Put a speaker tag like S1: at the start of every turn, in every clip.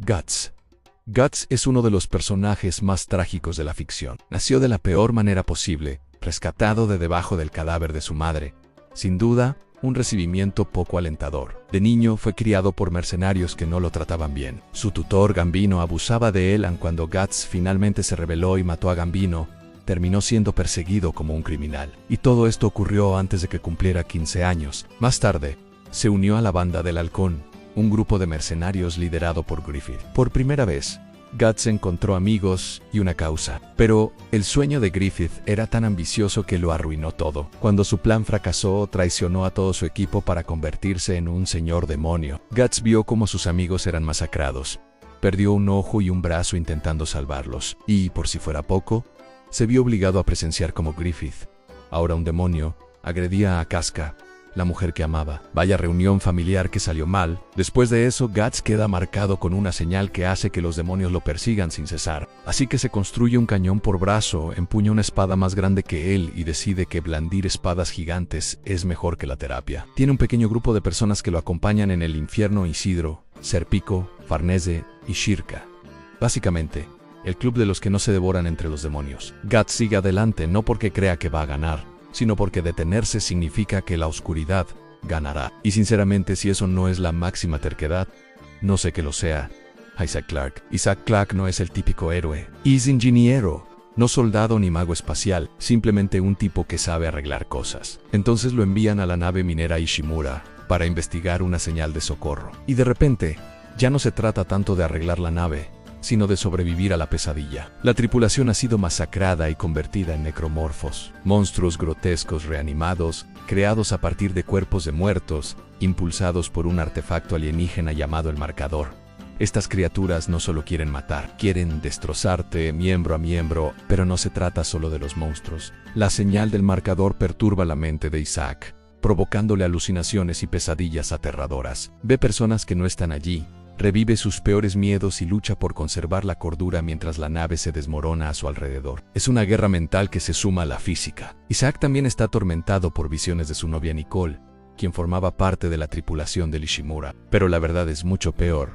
S1: Guts. Guts es uno de los personajes más trágicos de la ficción. Nació de la peor manera posible, rescatado de debajo del cadáver de su madre. Sin duda, un recibimiento poco alentador. De niño fue criado por mercenarios que no lo trataban bien. Su tutor Gambino abusaba de él, aun cuando Guts finalmente se rebeló y mató a Gambino, terminó siendo perseguido como un criminal. Y todo esto ocurrió antes de que cumpliera 15 años. Más tarde, se unió a la Banda del Halcón, un grupo de mercenarios liderado por Griffith. Por primera vez, Guts encontró amigos y una causa. Pero el sueño de Griffith era tan ambicioso que lo arruinó todo. Cuando su plan fracasó, traicionó a todo su equipo para convertirse en un señor demonio. Guts vio cómo sus amigos eran masacrados. Perdió un ojo y un brazo intentando salvarlos. Y, por si fuera poco, se vio obligado a presenciar cómo Griffith, ahora un demonio, agredía a Casca, la mujer que amaba. Vaya reunión familiar que salió mal. Después de eso, Guts queda marcado con una señal que hace que los demonios lo persigan sin cesar. Así que se construye un cañón por brazo, empuña una espada más grande que él y decide que blandir espadas gigantes es mejor que la terapia. Tiene un pequeño grupo de personas que lo acompañan en el infierno: Isidro, Serpico, Farnese y Shirka. Básicamente, el club de los que no se devoran entre los demonios. Guts sigue adelante no porque crea que va a ganar, sino porque detenerse significa que la oscuridad ganará. Y sinceramente, si eso no es la máxima terquedad, no sé qué lo sea. Isaac Clarke. Isaac Clarke no es el típico héroe. Es ingeniero, no soldado ni mago espacial, simplemente un tipo que sabe arreglar cosas. Entonces lo envían a la nave minera Ishimura para investigar una señal de socorro. Y de repente, ya no se trata tanto de arreglar la nave, sino de sobrevivir a la pesadilla. La tripulación ha sido masacrada y convertida en necromorfos, monstruos grotescos reanimados, creados a partir de cuerpos de muertos, impulsados por un artefacto alienígena llamado el Marcador. Estas criaturas no solo quieren matar, quieren destrozarte miembro a miembro, pero no se trata solo de los monstruos. La señal del Marcador perturba la mente de Isaac, provocándole alucinaciones y pesadillas aterradoras. Ve personas que no están allí, revive sus peores miedos y lucha por conservar la cordura mientras la nave se desmorona a su alrededor. Es una guerra mental que se suma a la física. Isaac también está atormentado por visiones de su novia Nicole, quien formaba parte de la tripulación del Ishimura. Pero la verdad es mucho peor.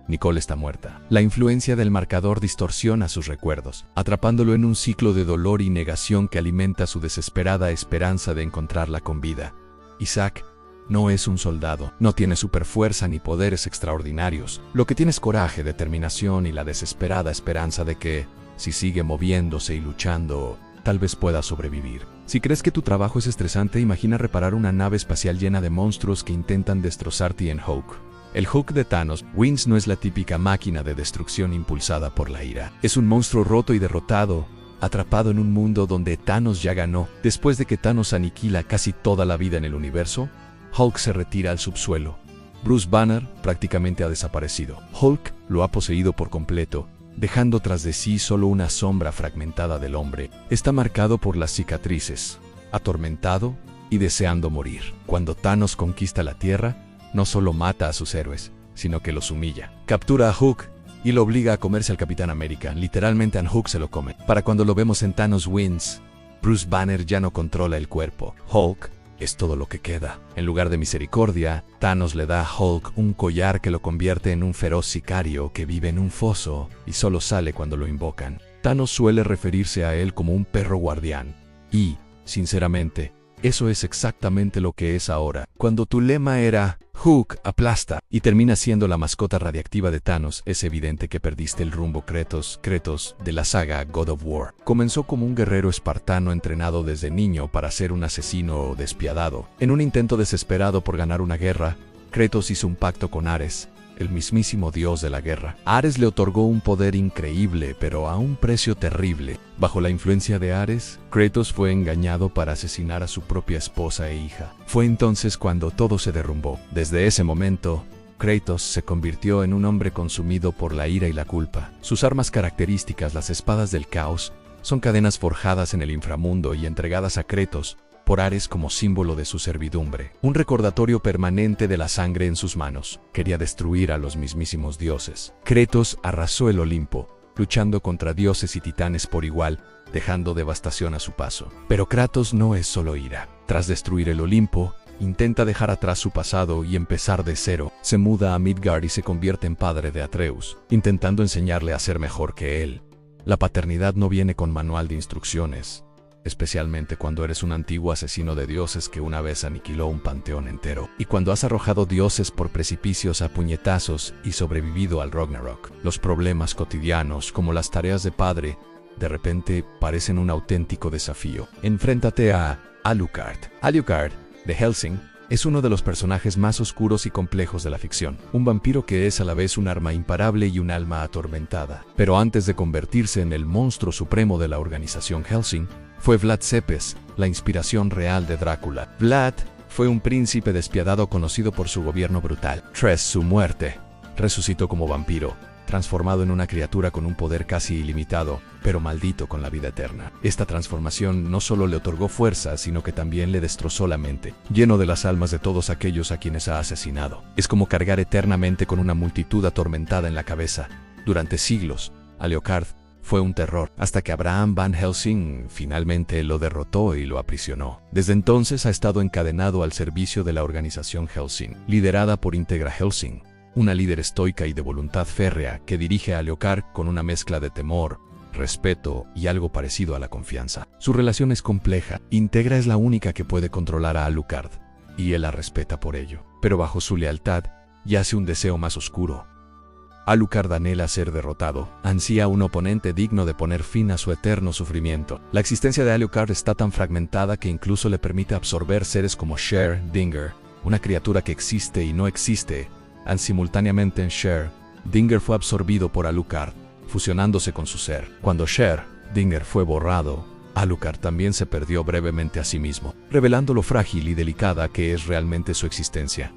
S1: Nicole está muerta. La influencia del Marcador distorsiona sus recuerdos, atrapándolo en un ciclo de dolor y negación que alimenta su desesperada esperanza de encontrarla con vida. Isaac no es un soldado, no tiene superfuerza ni poderes extraordinarios. Lo que tiene es coraje, determinación y la desesperada esperanza de que, si sigue moviéndose y luchando, tal vez pueda sobrevivir. Si crees que tu trabajo es estresante, imagina reparar una nave espacial llena de monstruos que intentan destrozarte en Hulk. El Hulk de Thanos, Wins, no es la típica máquina de destrucción impulsada por la ira. Es un monstruo roto y derrotado, atrapado en un mundo donde Thanos ya ganó. Después de que Thanos aniquila casi toda la vida en el universo, Hulk se retira al subsuelo. Bruce Banner prácticamente ha desaparecido. Hulk lo ha poseído por completo, dejando tras de sí solo una sombra fragmentada del hombre. Está marcado por las cicatrices, atormentado y deseando morir. Cuando Thanos conquista la Tierra, no solo mata a sus héroes, sino que los humilla. Captura a Hulk y lo obliga a comerse al Capitán América. Literalmente a Hulk se lo come. Para cuando lo vemos en Thanos Wins, Bruce Banner ya no controla el cuerpo. Hulk es todo lo que queda. En lugar de misericordia, Thanos le da a Hulk un collar que lo convierte en un feroz sicario que vive en un foso y solo sale cuando lo invocan. Thanos suele referirse a él como un perro guardián. Y, sinceramente, eso es exactamente lo que es ahora. Cuando tu lema era Hulk aplasta y termina siendo la mascota radiactiva de Thanos, es evidente que perdiste el rumbo. Kratos de la saga God of War comenzó como un guerrero espartano entrenado desde niño para ser un asesino despiadado. En un intento desesperado por ganar una guerra, Kratos hizo un pacto con Ares, el mismísimo dios de la guerra. Ares le otorgó un poder increíble, pero a un precio terrible. Bajo la influencia de Ares, Kratos fue engañado para asesinar a su propia esposa e hija. Fue entonces cuando todo se derrumbó. Desde ese momento, Kratos se convirtió en un hombre consumido por la ira y la culpa. Sus armas características, las espadas del caos, son cadenas forjadas en el inframundo y entregadas a Kratos por Ares como símbolo de su servidumbre. Un recordatorio permanente de la sangre en sus manos. Quería destruir a los mismísimos dioses. Kratos arrasó el Olimpo, luchando contra dioses y titanes por igual, dejando devastación a su paso. Pero Kratos no es solo ira. Tras destruir el Olimpo, Intenta dejar atrás su pasado y empezar de cero. Se muda a Midgard y se convierte en padre de Atreus, intentando enseñarle a ser mejor que él. La paternidad no viene con manual de instrucciones, especialmente cuando eres un antiguo asesino de dioses que una vez aniquiló un panteón entero, y cuando has arrojado dioses por precipicios a puñetazos y sobrevivido al Ragnarok. Los problemas cotidianos, como las tareas de padre, de repente parecen un auténtico desafío. Enfréntate a Alucard. Alucard, de Hellsing, es uno de los personajes más oscuros y complejos de la ficción. Un vampiro que es a la vez un arma imparable y un alma atormentada. Pero antes de convertirse en el monstruo supremo de la organización Hellsing, fue Vlad Tepes, la inspiración real de Drácula. Vlad fue un príncipe despiadado conocido por su gobierno brutal. Tras su muerte, resucitó como vampiro, transformado en una criatura con un poder casi ilimitado, pero maldito con la vida eterna. Esta transformación no solo le otorgó fuerza, sino que también le destrozó la mente, lleno de las almas de todos aquellos a quienes ha asesinado. Es como cargar eternamente con una multitud atormentada en la cabeza. Durante siglos, Alucard fue un terror, hasta que Abraham Van Helsing finalmente lo derrotó y lo aprisionó. Desde entonces ha estado encadenado al servicio de la organización Hellsing, liderada por Integra Hellsing, una líder estoica y de voluntad férrea que dirige a Alucard con una mezcla de temor, respeto y algo parecido a la confianza. Su relación es compleja. Integra es la única que puede controlar a Alucard, y él la respeta por ello. Pero bajo su lealtad yace un deseo más oscuro. Alucard anhela ser derrotado, ansía un oponente digno de poner fin a su eterno sufrimiento. La existencia de Alucard está tan fragmentada que incluso le permite absorber seres como Sher Dinger, una criatura que existe y no existe. Simultáneamente en Sher, Dinger fue absorbido por Alucard, fusionándose con su ser. Cuando Sher Dinger fue borrado, Alucard también se perdió brevemente a sí mismo, revelando lo frágil y delicada que es realmente su existencia.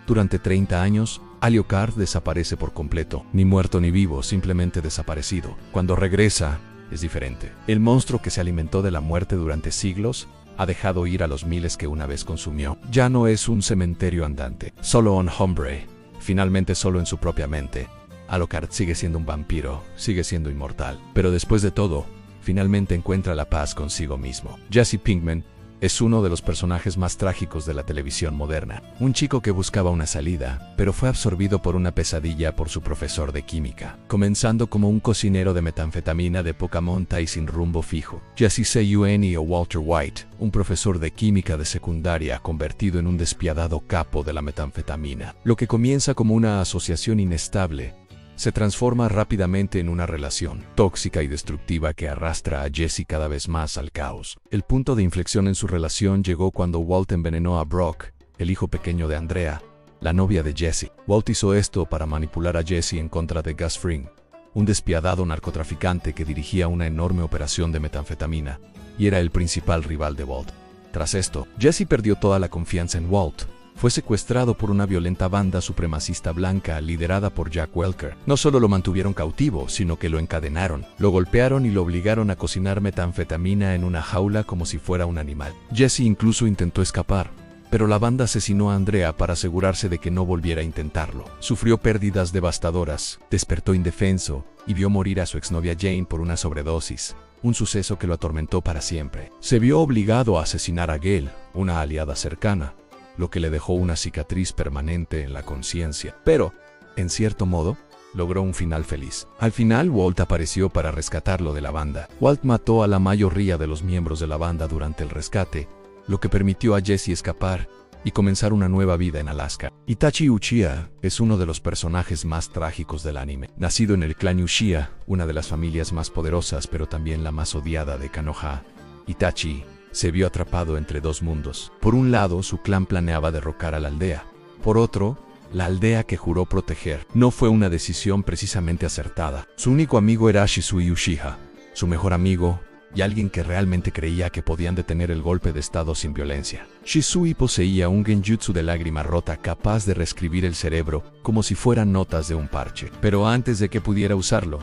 S1: Durante 30 años, Alucard desaparece por completo, ni muerto ni vivo, simplemente desaparecido. Cuando regresa, es diferente. El monstruo que se alimentó de la muerte durante siglos ha dejado ir a los miles que una vez consumió. Ya no es un cementerio andante, solo un hombre, finalmente solo en su propia mente. Alucard sigue siendo un vampiro, sigue siendo inmortal, pero después de todo, finalmente encuentra la paz consigo mismo. Jesse Pinkman es uno de los personajes más trágicos de la televisión moderna. Un chico que buscaba una salida, pero fue absorbido por una pesadilla por su profesor de química. Comenzando como un cocinero de metanfetamina de poca monta y sin rumbo fijo, Jesse Seiyueni o Walter White, un profesor de química de secundaria convertido en un despiadado capo de la metanfetamina. Lo que comienza como una asociación inestable, se transforma rápidamente en una relación tóxica y destructiva que arrastra a Jesse cada vez más al caos. El punto de inflexión en su relación llegó cuando Walt envenenó a Brock, el hijo pequeño de Andrea, la novia de Jesse. Walt hizo esto para manipular a Jesse en contra de Gus Fring, un despiadado narcotraficante que dirigía una enorme operación de metanfetamina y era el principal rival de Walt. Tras esto, Jesse perdió toda la confianza en Walt. Fue secuestrado por una violenta banda supremacista blanca liderada por Jack Welker. No solo lo mantuvieron cautivo, sino que lo encadenaron, lo golpearon y lo obligaron a cocinar metanfetamina en una jaula como si fuera un animal. Jesse incluso intentó escapar, pero la banda asesinó a Andrea para asegurarse de que no volviera a intentarlo. Sufrió pérdidas devastadoras, despertó indefenso y vio morir a su exnovia Jane por una sobredosis, un suceso que lo atormentó para siempre. Se vio obligado a asesinar a Gail, una aliada cercana, lo que le dejó una cicatriz permanente en la conciencia. Pero, en cierto modo, logró un final feliz. Al final, Walt apareció para rescatarlo de la banda. Walt mató a la mayoría de los miembros de la banda durante el rescate, lo que permitió a Jesse escapar y comenzar una nueva vida en Alaska. Itachi Uchiha es uno de los personajes más trágicos del anime. Nacido en el clan Uchiha, una de las familias más poderosas pero también la más odiada de Konoha, Itachi se vio atrapado entre dos mundos. Por un lado, su clan planeaba derrocar a la aldea. Por otro, la aldea que juró proteger. No fue una decisión precisamente acertada. Su único amigo era Shisui Uchiha, su mejor amigo y alguien que realmente creía que podían detener el golpe de estado sin violencia. Shisui poseía un genjutsu de lágrima rota capaz de reescribir el cerebro como si fueran notas de un parche. Pero antes de que pudiera usarlo,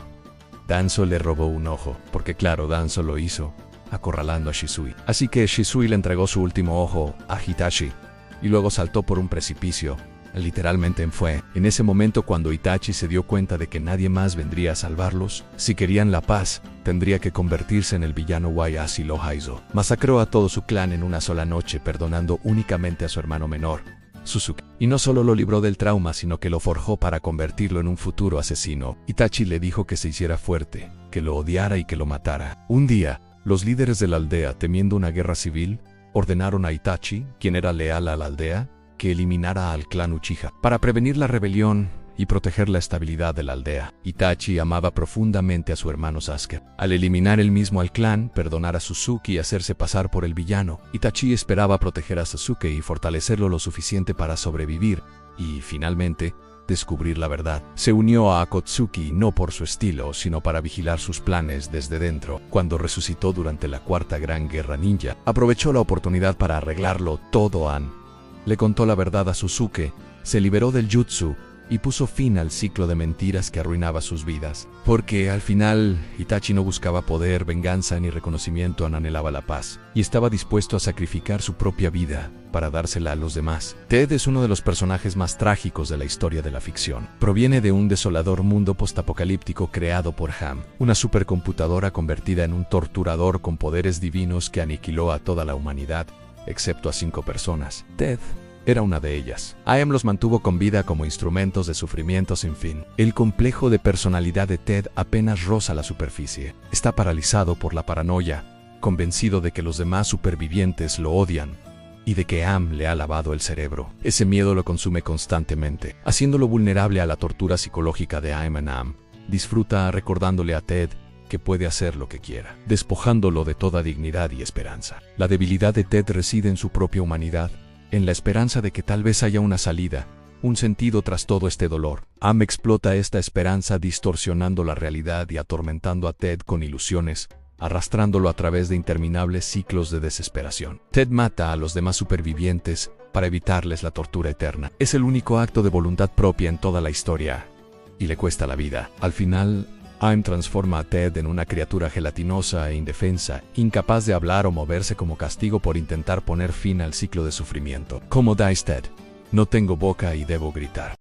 S1: Danzo le robó un ojo, porque claro, Danzo lo hizo acorralando a Shisui. Así que Shisui le entregó su último ojo a Hitachi y luego saltó por un precipicio, literalmente fue en ese momento cuando Itachi se dio cuenta de que nadie más vendría a salvarlos. Si querían la paz, tendría que convertirse en el villano Wayasi Lohaizo. Masacró a todo su clan en una sola noche, perdonando únicamente a su hermano menor, Suzuki. Y no solo lo libró del trauma, sino que lo forjó para convertirlo en un futuro asesino. Itachi le dijo que se hiciera fuerte, que lo odiara y que lo matara. Un día, los líderes de la aldea, temiendo una guerra civil, ordenaron a Itachi, quien era leal a la aldea, que eliminara al clan Uchiha para prevenir la rebelión y proteger la estabilidad de la aldea. Itachi amaba profundamente a su hermano Sasuke. Al eliminar él mismo al clan, perdonar a Suzuki y hacerse pasar por el villano, Itachi esperaba proteger a Sasuke y fortalecerlo lo suficiente para sobrevivir y, finalmente, descubrir la verdad. Se unió a Akatsuki no por su estilo, sino para vigilar sus planes desde dentro. Cuando resucitó durante la Cuarta Gran Guerra Ninja, aprovechó la oportunidad para arreglarlo todo. Le contó la verdad a Suzuki, se liberó del jutsu y puso fin al ciclo de mentiras que arruinaba sus vidas. Porque al final, Itachi no buscaba poder, venganza ni reconocimiento, anhelaba la paz. Y estaba dispuesto a sacrificar su propia vida para dársela a los demás. Ted es uno de los personajes más trágicos de la historia de la ficción. Proviene de un desolador mundo postapocalíptico creado por Ham, una supercomputadora convertida en un torturador con poderes divinos que aniquiló a toda la humanidad, excepto a 5 personas. Ted era una de ellas. AM los mantuvo con vida como instrumentos de sufrimiento sin fin. El complejo de personalidad de Ted apenas roza la superficie. Está paralizado por la paranoia, convencido de que los demás supervivientes lo odian y de que AM le ha lavado el cerebro. Ese miedo lo consume constantemente, haciéndolo vulnerable a la tortura psicológica de AM. Disfruta recordándole a Ted que puede hacer lo que quiera, despojándolo de toda dignidad y esperanza. La debilidad de Ted reside en su propia humanidad, en la esperanza de que tal vez haya una salida, un sentido tras todo este dolor. AM explota esta esperanza distorsionando la realidad y atormentando a Ted con ilusiones, arrastrándolo a través de interminables ciclos de desesperación. Ted mata a los demás supervivientes para evitarles la tortura eterna. Es el único acto de voluntad propia en toda la historia, y le cuesta la vida. Al final, AM transforma a Ted en una criatura gelatinosa e indefensa, incapaz de hablar o moverse como castigo por intentar poner fin al ciclo de sufrimiento. ¿Cómo dice Ted? No tengo boca y debo gritar.